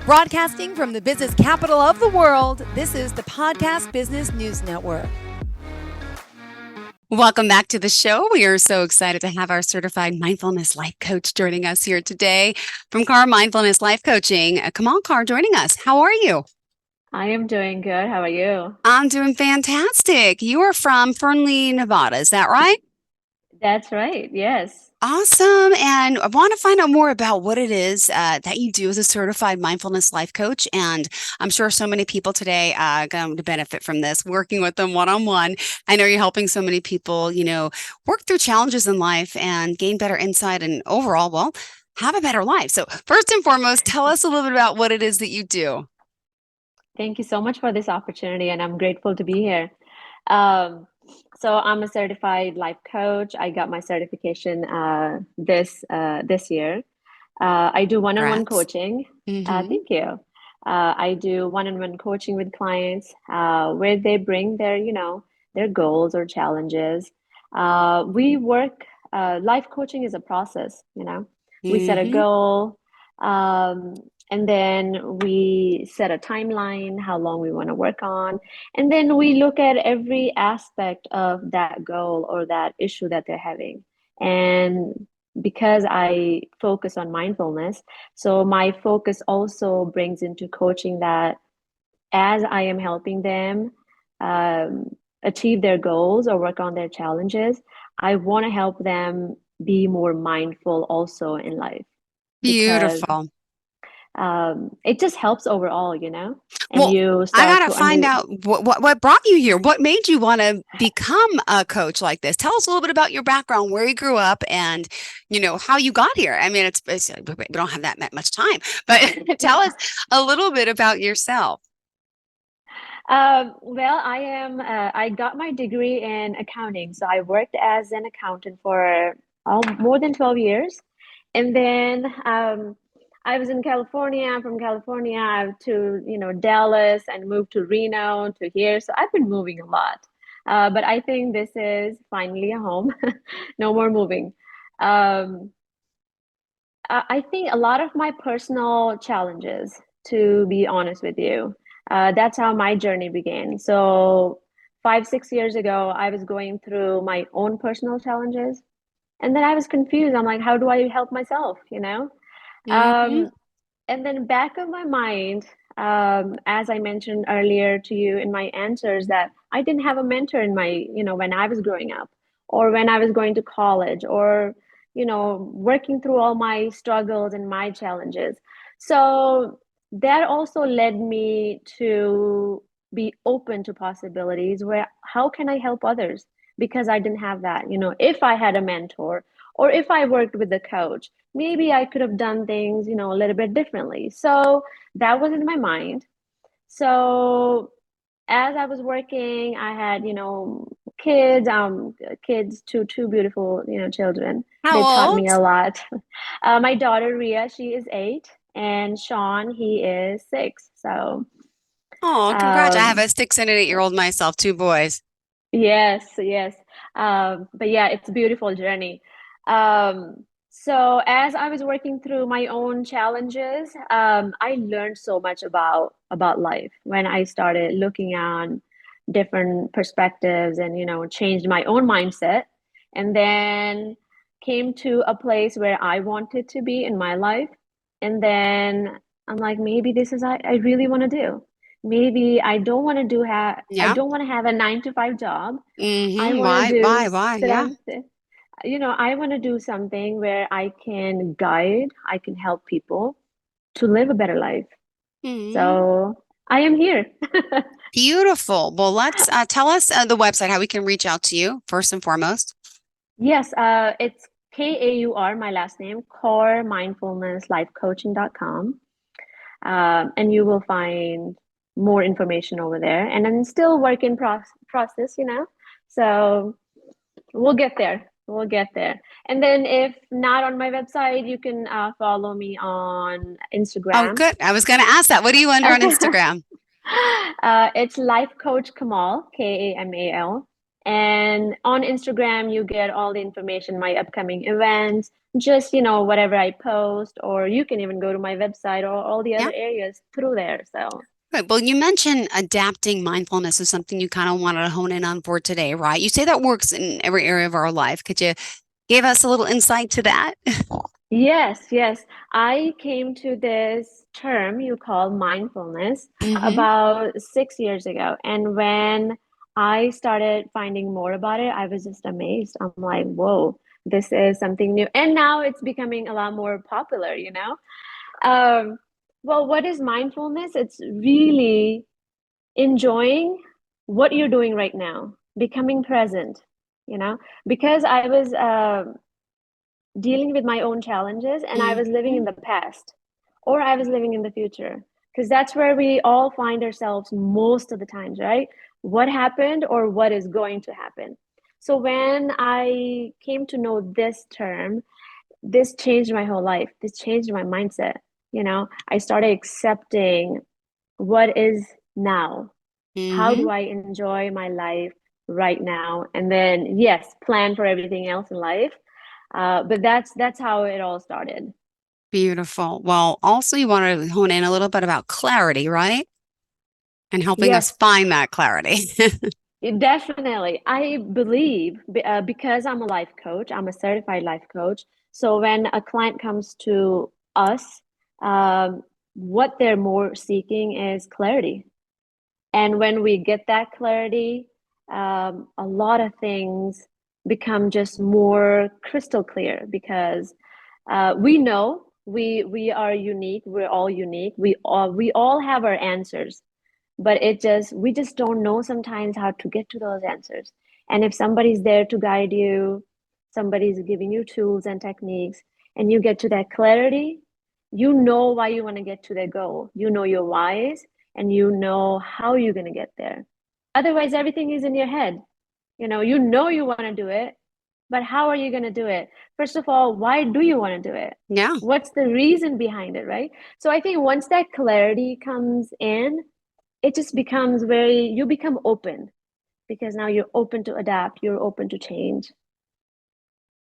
Broadcasting from the business capital of the world, this is the Podcast Business News Network. Welcome back to the show. We are so excited to have our certified mindfulness life coach joining us here today from Kaur Mindfulness Life Coaching. Kaur joining us. How are you? I am doing good. How are you? I'm doing fantastic. You are from Fernley, Nevada. Is that right? That's right. Yes. Awesome. And I want to find out more about what it is that you do as a certified mindfulness life coach. And I'm sure so many people today are going to benefit from this, working with them one-on-one. I know you're helping so many people, work through challenges in life and gain better insight and overall, have a better life. So first and foremost, tell us a little bit about what it is that you do. Thank you so much for this opportunity, and I'm grateful to be here. Um, so I'm a certified life coach. I got my certification this year. I do one-on-one Congrats. coaching. Mm-hmm. Thank you. I do one-on-one coaching with clients where they bring their goals or challenges. We work. Life coaching is a process. We set a Mm-hmm. goal. Um, and then we set a timeline, how long we want to work on. And then we look at every aspect of that goal or that issue that they're having. And because I focus on mindfulness, so my focus also brings into coaching that as I am helping them achieve their goals or work on their challenges, I want to help them be more mindful also in life because Beautiful. it just helps overall. And Well, you I start gotta to find out what brought you here. What made you want to become a coach like this? Tell us a little bit about your background, where you grew up, and how you got here. I mean, it's we don't have that much time, but tell us a little bit about yourself. Well, I got my degree in accounting. So I worked as an accountant for more than 12 years. And then I was in California. I'm from California. I went to Dallas and moved to Reno to here. So I've been moving a lot. But I think this is finally a home. No more moving. Um, I think a lot of my personal challenges, to be honest with you, that's how my journey began. So 5, 6 years ago, I was going through my own personal challenges, and then I was confused. I'm like, how do I help myself? Mm-hmm. Um, and then back of my mind, as I mentioned earlier to you in my answers, that I didn't have a mentor when I was growing up, or when I was going to college, or working through all my struggles and my challenges. So that also led me to be open to possibilities where how can I help others? Because I didn't have that. If I had a mentor or if I worked with a coach, maybe I could have done things, a little bit differently. So that was in my mind. So as I was working, I had, kids, two beautiful, children. How They taught me old? a lot. My daughter Ria, she is 8, and Sean, he is 6. So, Oh, congrats! I have um, a 6 and an 8-year-old myself, 2 boys. yes, yes. But yeah, it's a beautiful journey. So as I was working through my own challenges, I learned so much about life when I started looking on different perspectives and changed my own mindset, and then came to a place where I wanted to be in my life. And then I'm like, maybe this is I really want to do. Maybe I don't want to I Yeah. don't want to have a 9 to 5 job. I Mm-hmm. want to Why? do Why? Why? Yeah. something, I want to do something where I can guide, I can help people to live a better life. Mm-hmm. So I am here. Beautiful. Well, let's tell us the website how we can reach out to you first and foremost. Yes, it's Kaur, my last name, Core Mindfulness Life Coaching.com. And you will find more information over there. And I'm still work in process. So we'll get there. We'll get there. And then if not on my website, you can follow me on Oh, Instagram. good. I was going to ask that. What are you under on Instagram? It's Life Coach Kamal, Kamal. And on Instagram, you get all the information, my upcoming events, just, whatever I post, or you can even go to my website or all the Yeah. other areas through there. So, Right. Well, you mentioned adapting mindfulness is something you kind of wanted to hone in on for today, right? You say that works in every area of our life. Could you give us a little insight to that? yes, yes. I came to this term you call mindfulness Mm-hmm. about 6 years ago. And when I started finding more about it, I was just amazed. I'm like, whoa, this is something new. And now it's becoming a lot more popular. Um, well, what is mindfulness? It's really enjoying what you're doing right now, becoming present, because I was dealing with my own challenges and I was living Mm-hmm. in the past or I was living in the future because that's where we all find ourselves most of the times, right? What happened or what is going to happen. So when I came to know this term, this changed my whole life. This changed my mindset. I started accepting what is now. How Mm-hmm. do I enjoy my life right now? And then, yes, plan for everything else in life. But that's how it all started. Beautiful. Well, also you want to hone in a little bit about clarity, right? And helping us Yes, find that clarity. definitely. I believe because I'm a life coach, I'm a certified life coach. So when a client comes to us, um, what they're more seeking is clarity. And when we get that clarity, a lot of things become just more crystal clear because we know we are unique. We're all unique. We all have our answers, but we just don't know sometimes how to get to those answers. And if somebody's there to guide you, somebody's giving you tools and techniques, and you get to that clarity, you know why you want to get to that goal. You know your whys, and you know how you're going to get there. Otherwise, everything is in your head. You know you want to do it, but how are you going to do it? First of all, why do you want to do it? Yeah. What's the reason behind it, right? So I think once that clarity comes in, it just becomes you become open because now you're open to adapt, you're open to change.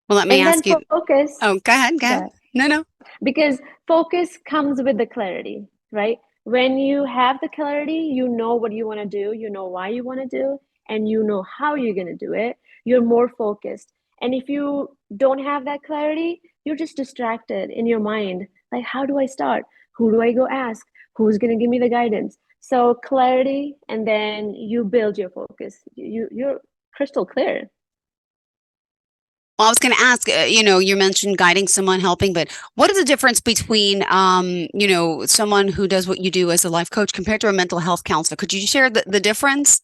Well, let me And then ask you. focus. Oh, go ahead. Go Go ahead. ahead. No, no. Because focus comes with the clarity, right? When you have the clarity, you know what you want to do, you know why you want to do, and you know how you're going to do it. You're more focused. And if you don't have that clarity, you're just distracted in your mind. Like, how do I start? Who do I go ask? Who's going to give me the guidance? So clarity, and then you build your focus. You're crystal clear. Well, I was going to ask, you mentioned guiding someone, helping, but what is the difference between, someone who does what you do as a life coach compared to a mental health counselor? Could you share the difference?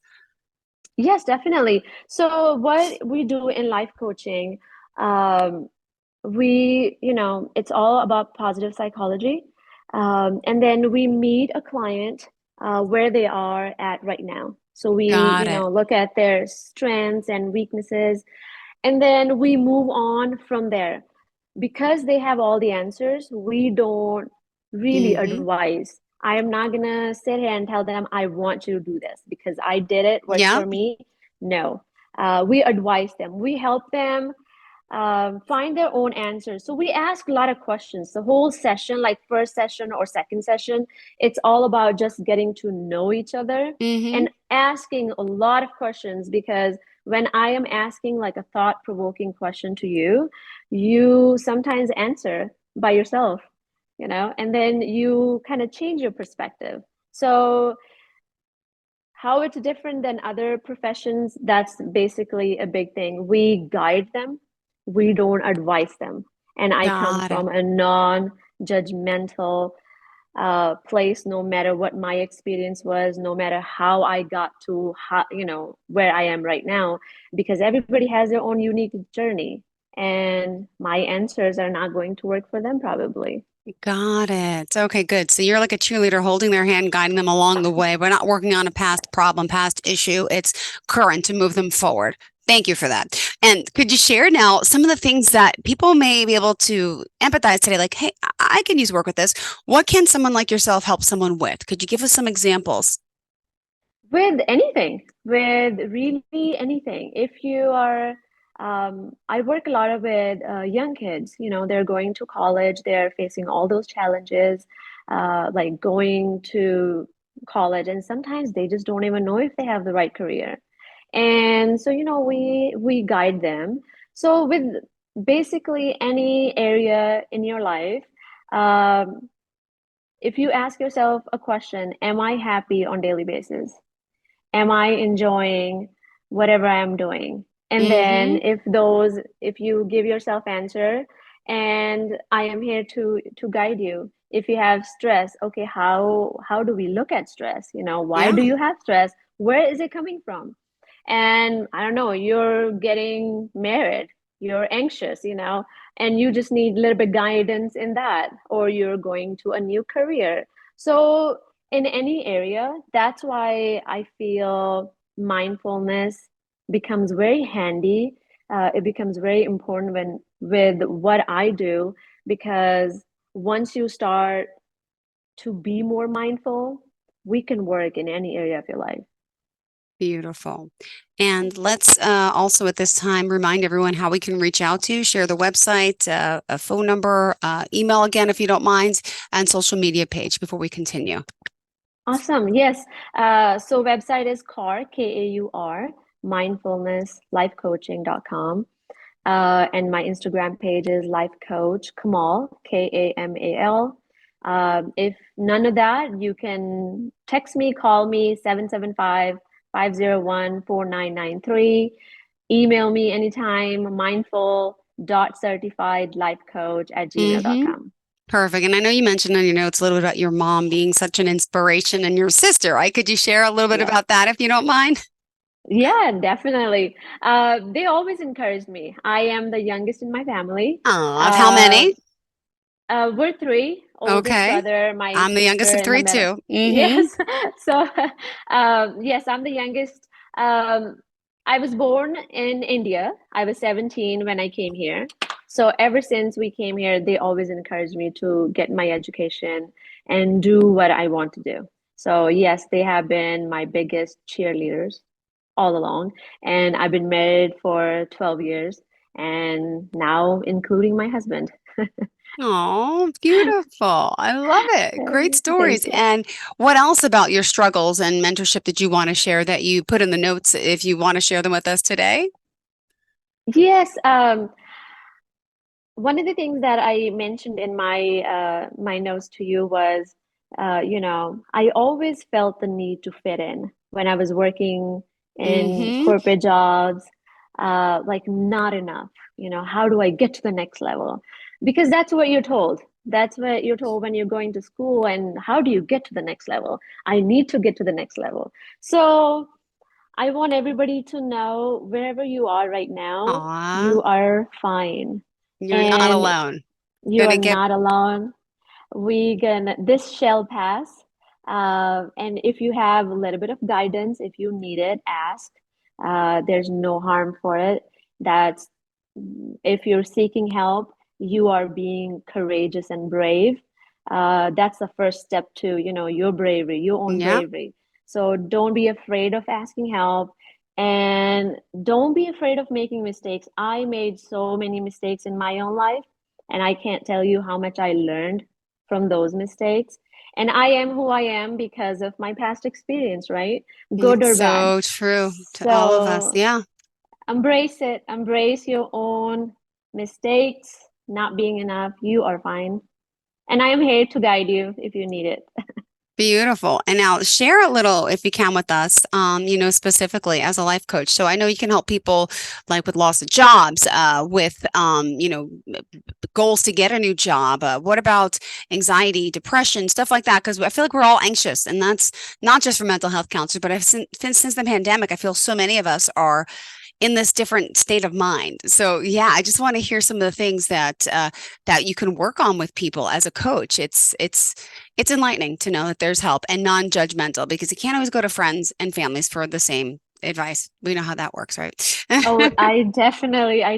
Yes, definitely. So what we do in life coaching, um, it's all about positive psychology. And then we meet a client where they are at right now. So we, Got it. look at their strengths and weaknesses, and then we move on from there. Because they have all the answers, we don't really Mm-hmm. advise. I am not gonna sit here and tell them I want you to do this because I did it, worked Yeah. for me. No. We advise them. We help them find their own answers. So we ask a lot of questions. The whole session, like first session or second session, it's all about just getting to know each other Mm-hmm. and asking a lot of questions because when I am asking like a thought-provoking question to you, you sometimes answer by yourself, and then you kind of change your perspective. So how it's different than other professions, that's basically a big thing. We guide them, we don't advise them. And I come Got it. from a non-judgmental place, no matter what my experience was, no matter how I got to where I am right now, because everybody has their own unique journey, and my answers are not going to work for them probably. Got it. Okay, good. So you're like a cheerleader holding their hand, guiding them along the way. We're not working on a past problem, past issue. It's current to move them forward. Thank you for that. And could you share now some of the things that people may be able to empathize today? Like, hey, I can use work with this. What can someone like yourself help someone with? Could you give us some examples? With anything, with really anything. If you are, I work a lot with young kids. They're going to college, they're facing all those challenges, like going to college, and sometimes they just don't even know if they have the right career. And so, we guide them. So with basically any area in your life, um, if you ask yourself a question, am I happy on daily basis? Am I enjoying whatever I'm doing? And then Mm-hmm. if you give yourself answer, and I am here to guide you. If you have stress, okay, how do we look at stress? Why do Yeah. you have stress? Where is it coming from? And I don't know, you're getting married, you're anxious, and you just need a little bit guidance in that, or you're going to a new career. So in any area, that's why I feel mindfulness becomes very handy. It becomes very important when with what I do, because once you start to be more mindful, we can work in any area of your life. Beautiful. And let's also at this time remind everyone how we can reach out to you, share the website, a phone number, email again, if you don't mind, and social media page before we continue. Awesome. Yes. So website is Kaur, Kaur, mindfulnesslifecoaching.com. And my Instagram page is Life Coach Kamal, Kamal. If none of that, you can text me, call me 775-501-4993. Email me anytime, Mm-hmm. mindful.certifiedlifecoach@gmail.com. Perfect. And I know you mentioned in your notes a little bit about your mom being such an inspiration and your sister, right? Could you share a little bit Yeah. about that if you don't mind? Yeah, definitely. They always encouraged me. I am the youngest in my family. Oh, of how Uh, many? we're three, oldest Okay. brother, my I'm the youngest sister of in the three middle. too. Mm-hmm. Yes. So, yes, I'm the youngest. Um, I was born in India. I was 17 when I came here. So ever since we came here, they always encouraged me to get my education and do what I want to do. So yes, they have been my biggest cheerleaders all along. And I've been married for 12 years, and now including my husband. Oh, beautiful. I love it. Great Thank stories. you. And what else about your struggles and mentorship did you want to share that you put in the notes if you want to share them with us today? Yes, one of the things that I mentioned in my notes to you was, I always felt the need to fit in when I was working in Mm-hmm. corporate jobs, like not enough. How do I get to the next level? Because that's what you're told. That's what you're told when you're going to school. And how do you get to the next level? I need to get to the next level. So I want everybody to know, wherever you are right now, Aw, you are fine. you're not And alone. you are Gonna get not alone. This shall pass. And if you have a little bit of guidance, if you need it, ask. There's no harm for it. That's If you're seeking help, you are being courageous and brave. That's the first step to, your bravery, your own yeah. bravery. So don't be afraid of asking help, and don't be afraid of making mistakes. I made so many mistakes in my own life, and I can't tell you how much I learned from those mistakes. And I am who I am because of my past experience, right? Good It's or bad. so true to all of us. So Yeah. embrace it, embrace your own mistakes, not being enough. You are fine. And I am here to guide you if you need it. Beautiful. And now share a little, if you can, with us, specifically as a life coach. So I know you can help people like with loss of jobs, with, goals to get a new job. What about anxiety, depression, stuff like that? Because I feel like we're all anxious, and that's not just for mental health counselors, but since the pandemic, I feel so many of us are in this different state of mind. So yeah, I just want to hear some of the things that you can work on with people as a coach. It's enlightening to know that there's help and non-judgmental, because you can't always go to friends and families for the same advice. We know how that works, right? Oh, I Yeah.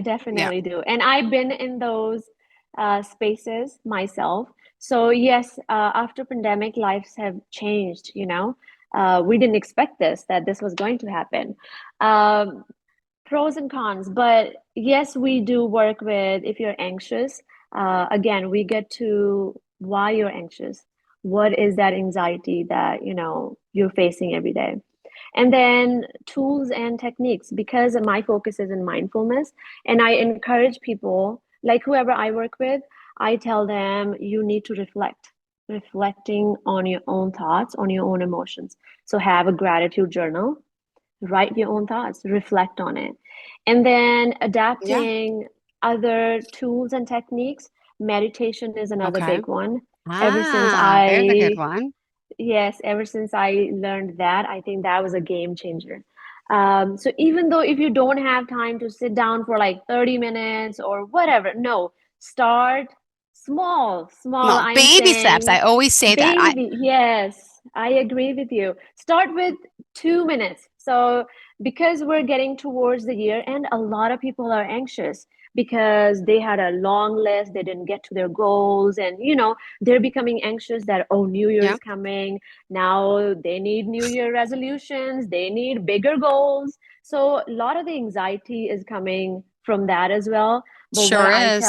definitely do. And I've been in those spaces myself. So yes, after pandemic, lives have changed, We didn't expect that this was going to happen. Um, Pros and cons, but yes, we do work with if you're anxious. Again, we get to why you're anxious. What is that anxiety that you're facing every day? And then tools and techniques, because my focus is in mindfulness, and I encourage people, like whoever I work with, I tell them you need to reflecting on your own thoughts, on your own emotions. So have a gratitude journal, write your own thoughts, reflect on it. And then Yeah. adapting other tools and techniques. Meditation is another Okay. big one. Ever since Ah, there's a good I one. Yes, ever since I learned that, I think that was a game changer. So even though if you don't have time to sit down for like 30 minutes or whatever, no, start small, small. Small I'm baby steps. I saying always say that. baby. Yes, I agree with you. Start with 2 minutes. So because we're getting towards the year and a lot of people are anxious because they had a long list, they didn't get to their goals, and they're becoming anxious that, oh, New Year Yeah, is coming. Now they need New Year resolutions, they need bigger goals. So a lot of the anxiety is coming from that as well. But sure is.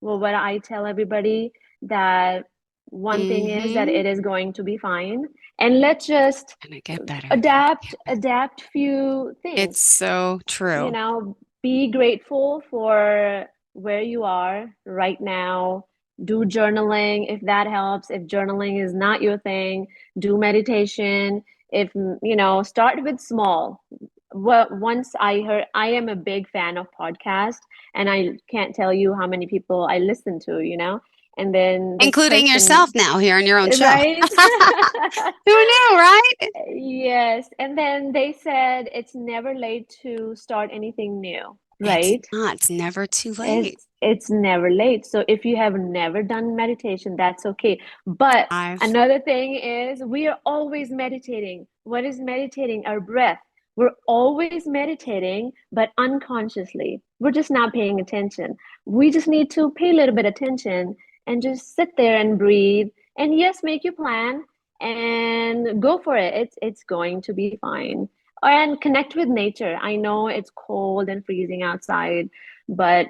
what I tell everybody, that one thing is that Mm-hmm. it is going to be fine. And let's just Gonna get better. Gonna adapt, get better. adapt few It's things. so You true. know, be grateful for where you are right now. Do journaling if that helps. If journaling is not your thing, do meditation. If, start with small. What once I heard, I am a big fan of podcast, and I can't tell you how many people I listen to. And then this Including yourself person, now here on your own show. right? Who knew, right? Yes. And then they said it's never late to start anything new, It's right? not. It's never too late. It's never late. So if you have never done meditation, that's okay. But I've another thing is we are always meditating. What is meditating? Our breath. We're always meditating, but unconsciously. We're just not paying attention. We just need to pay a little bit attention and just sit there and breathe. And yes, make your plan and go for it. It's going to be fine. And connect with nature. I know it's cold and freezing outside, but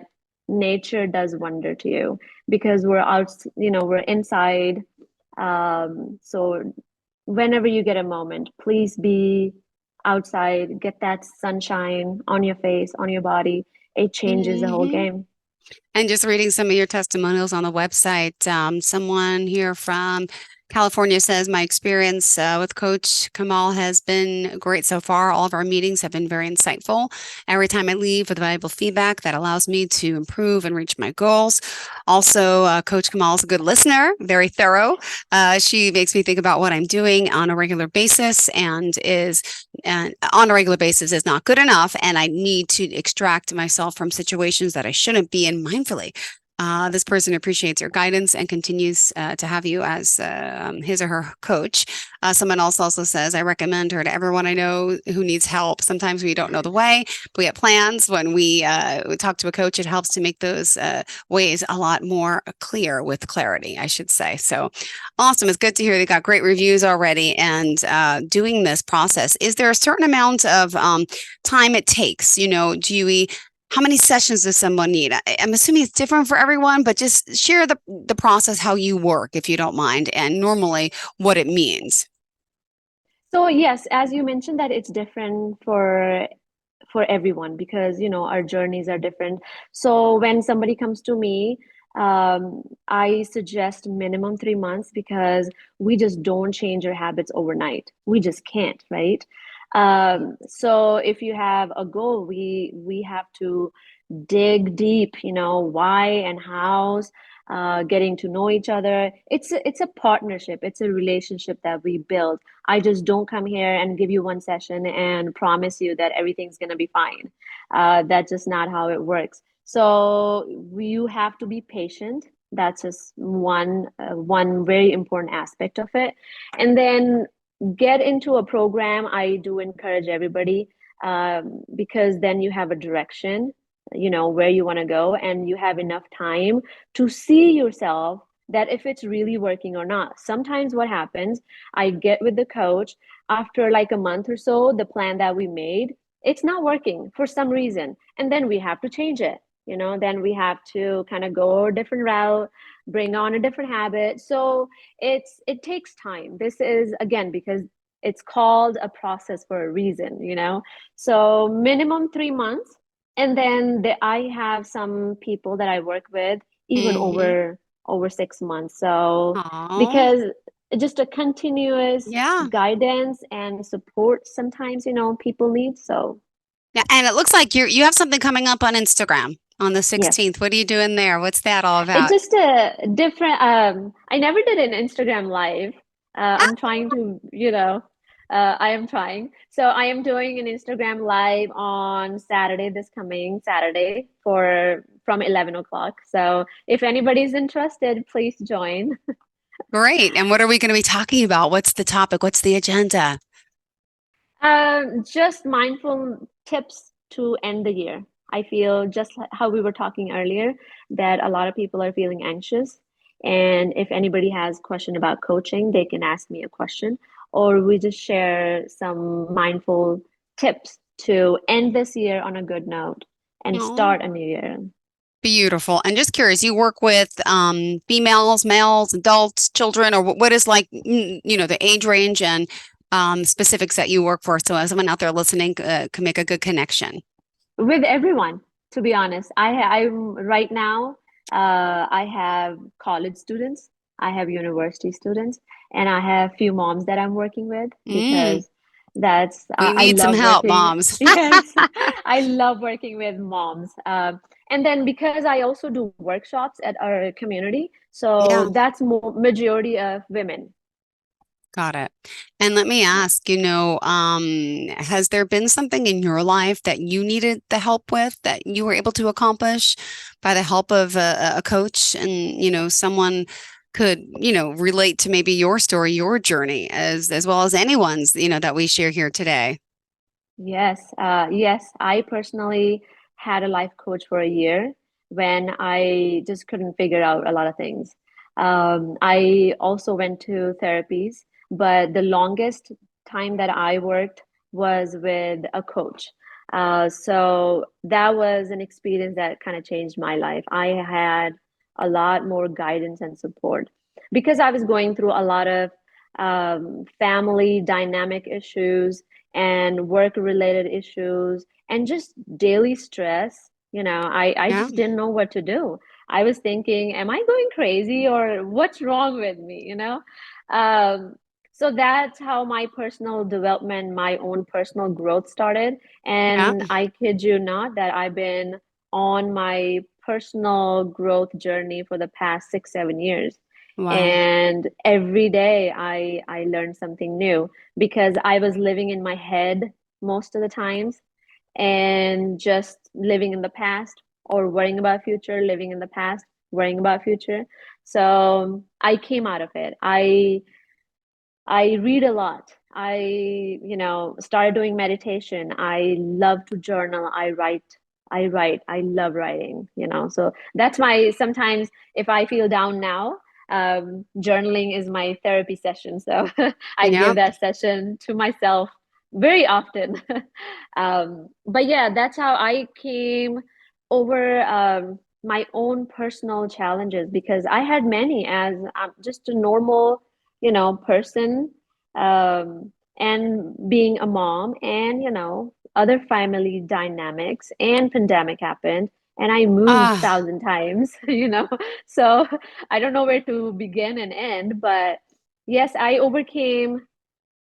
nature does wonder to you because we're out, we're inside. So whenever you get a moment, please be outside, get that sunshine on your face, on your body. It changes the whole hmm game. And just reading some of your testimonials on the website, someone here from California says, my experience with Coach Kamal has been great so far. All of our meetings have been very insightful. Every time I leave with valuable feedback that allows me to improve and reach my goals. Also, Coach Kamal is a good listener, very thorough. She makes me think about what I'm doing on a regular basis and on a regular basis is not good enough. And I need to extract myself from situations that I shouldn't be in mindfully. This person appreciates your guidance and continues to have you as his or her coach. Someone else also says, I recommend her to everyone I know who needs help. Sometimes we don't know the way, but we have plans. When we talk to a coach, it helps to make those ways a lot more clear with clarity, I should say. So awesome. It's good to hear they got great reviews already. And doing this process, is there a certain amount of time it takes? How many sessions does someone need? I'm assuming it's different for everyone, but just share the process, how you work, if you don't mind, and normally what it means. So yes, as you mentioned, that it's different for everyone because our journeys are different. So when somebody comes to me, I suggest minimum 3 months because we just don't change our habits overnight. We just can't, right? So if you have a goal, we have to dig deep, why and how's, getting to know each other. It's a partnership. It's a relationship that we build. I just don't come here and give you one session and promise you that everything's going to be fine. That's just not how it works. So you have to be patient. That's just one very important aspect of it. And then get into a program. I do encourage everybody, because then you have a direction, where you want to go, and you have enough time to see yourself that if it's really working or not. Sometimes what happens, I get with the coach, after like a month or so, the plan that we made, it's not working for some reason. And then we have to change it. Then we have to kind of go a different route, bring on a different habit. So it takes time. This is again because it's called a process for a reason. So minimum 3 months. And then I have some people that I work with even Mm-hmm. over 6 months. So Oh, because just a continuous yeah. guidance and support sometimes, people need. So Yeah, and it looks like you have something coming up on Instagram on the yes, 16th. What are you doing there? What's that all it's about? just a different. I never did an Instagram live. Ah, I'm trying to, I am trying. So I am doing an Instagram live on Saturday, this coming Saturday for from 11 o'clock. So if anybody's interested, please join. great. And what are we going to be talking about? What's the topic? What's the agenda? Just mindful tips to end the year. I feel just how we were talking earlier, that a lot of people are feeling anxious. And if anybody has question about coaching, they can ask me a question, or we just share some mindful tips to end this year on a good note and Oh, start a new year. beautiful. And just curious, you work with females, males, adults, children, or what is like, the age range and specifics that you work for, so as someone out there listening can make a good connection. With everyone, to be honest. I'm right now, I have college students, I have university students, and I have few moms that I'm working with Mm, because that's we I need some love help, working. moms. Yes, I love working with moms. And then because I also do workshops at our community, Yeah. so that's more majority of women. Got it. And let me Yeah. ask, has there been something in your life that you needed the help with that you were able to accomplish by the help of a coach and, someone could, relate to maybe your story, your journey as well as anyone's, that we share here today. Yes, yes. I personally had a life coach for a year when I just couldn't figure out a lot of things. I also went to therapies, but the longest time that I worked was with a coach. So that was an experience that kind of changed my life. I had a lot more guidance and support because I was going through a lot of family dynamic issues and work related issues and just daily stress. I Yeah. just didn't know what to do. I was thinking, am I going crazy or what's wrong with me? Um, so that's how my personal development, my own personal growth started. Yeah. And I kid you not that I've been on my personal growth journey for the past 6, 7 years. Wow. And every day I learned something new because I was living in my head most of the times and just living in the past or worrying about future, living in the past, worrying about future. So I came out of it. I read a lot. I started doing meditation. I love to journal. I write. I write. I love writing. So that's my sometimes if I feel down now, journaling is my therapy session. So I Yeah. give that session to myself very often. But yeah, that's how I came over my own personal challenges because I had many as just a normal person, and being a mom and other family dynamics and pandemic happened and I moved Ah, 1,000 times. So I don't know where to begin and end, but yes, I overcame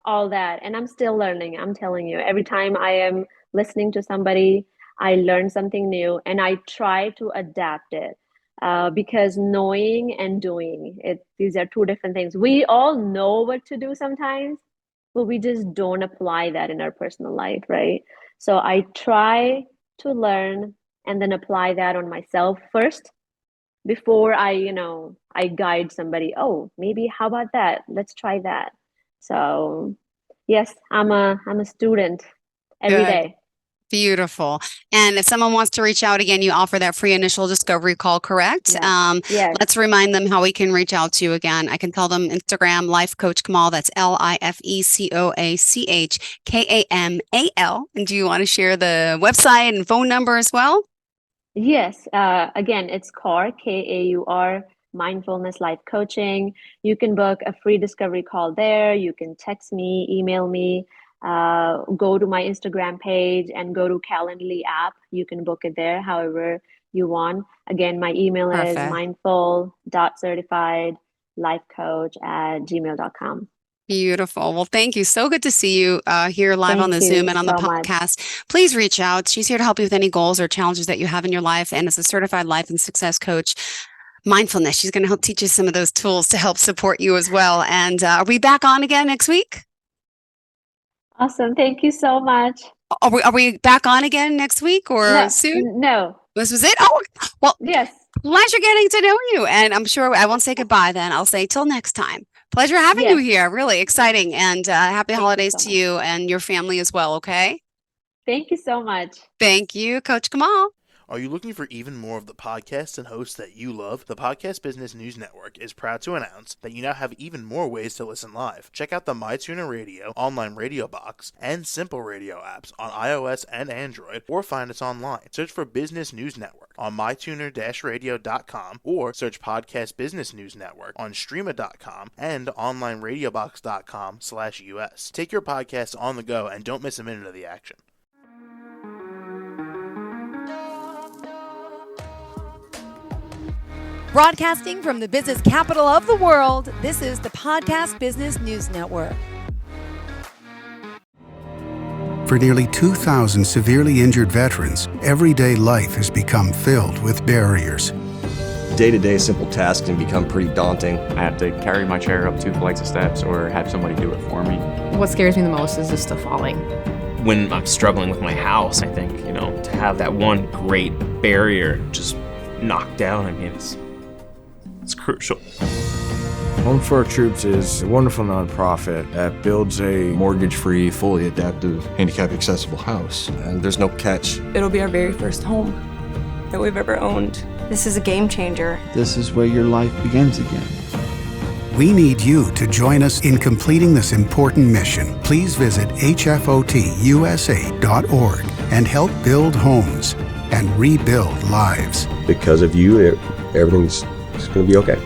all that and I'm still learning. I'm telling you, every time I am listening to somebody, I learn something new and I try to adapt it, because knowing and doing it, these are two different things. We all know what to do sometimes, but we just don't apply that in our personal life, right? So I try to learn and then apply that on myself first before I guide somebody. Oh, maybe how about that? Let's try that. So yes, I'm a student every good. day. Beautiful. And if someone wants to reach out again, you offer that free initial discovery call, correct? Yes. Let's remind them how we can reach out to you again. I can tell them Instagram, Life Coach Kamal. That's LifeCoachKamal. And do you want to share the website and phone number as well? Yes. Again, it's Kaur, Kaur, Mindfulness Life Coaching. You can book a free discovery call there. You can text me, email me, go to my Instagram page and go to Calendly app. You can book it there however you want. Again, my email is Perfect. mindful.certifiedlifecoach@gmail.com. Beautiful. Well, thank you. So good to see you here live on Thank the Zoom you and on the so much. podcast. Please reach out. She's here to help you with any goals or challenges that you have in your life. And as a certified life and success coach, mindfulness, she's going to help teach you some of those tools to help support you as well. And are we back on again next week? Awesome. Thank you so much. Are we back on again next week or soon? No. This was it? Oh, well, Yes. pleasure getting to know you. And I'm sure I won't say goodbye then. I'll say till next time. Pleasure having you Yes. here. Really exciting. And happy Thank you holidays so to much. you and your family as well. Okay. Thank you so much. Thank you, Coach Kamal. Are you looking for even more of the podcasts and hosts that you love? The Podcast Business News Network is proud to announce that you now have even more ways to listen live. Check out the MyTuner Radio, online radio box, and Simple Radio apps on iOS and Android, or find us online. Search for Business News Network on mytuner-radio.com or search Podcast Business News Network on streama.com and onlineradiobox.com/US. Take your podcast on the go and don't miss a minute of the action. Broadcasting from the business capital of the world, this is the Podcast Business News Network. For nearly 2,000 severely injured veterans, everyday life has become filled with barriers. Day-to-day simple tasks can become pretty daunting. I have to carry my chair up 2 flights of steps or have somebody do it for me. What scares me the most is just the falling. When I'm struggling with my house, I think, to have that one great barrier just knocked down, it's crucial. Home for Our Troops is a wonderful nonprofit that builds a Mortgage-free, fully adaptive, handicap-accessible house. And there's no catch. It'll be our very first home that we've ever owned. This is a game changer. This is where your life begins again. We need you to join us in completing this important mission. Please visit hfotusa.org and help build homes and rebuild lives. Because of you, everything's going to be okay.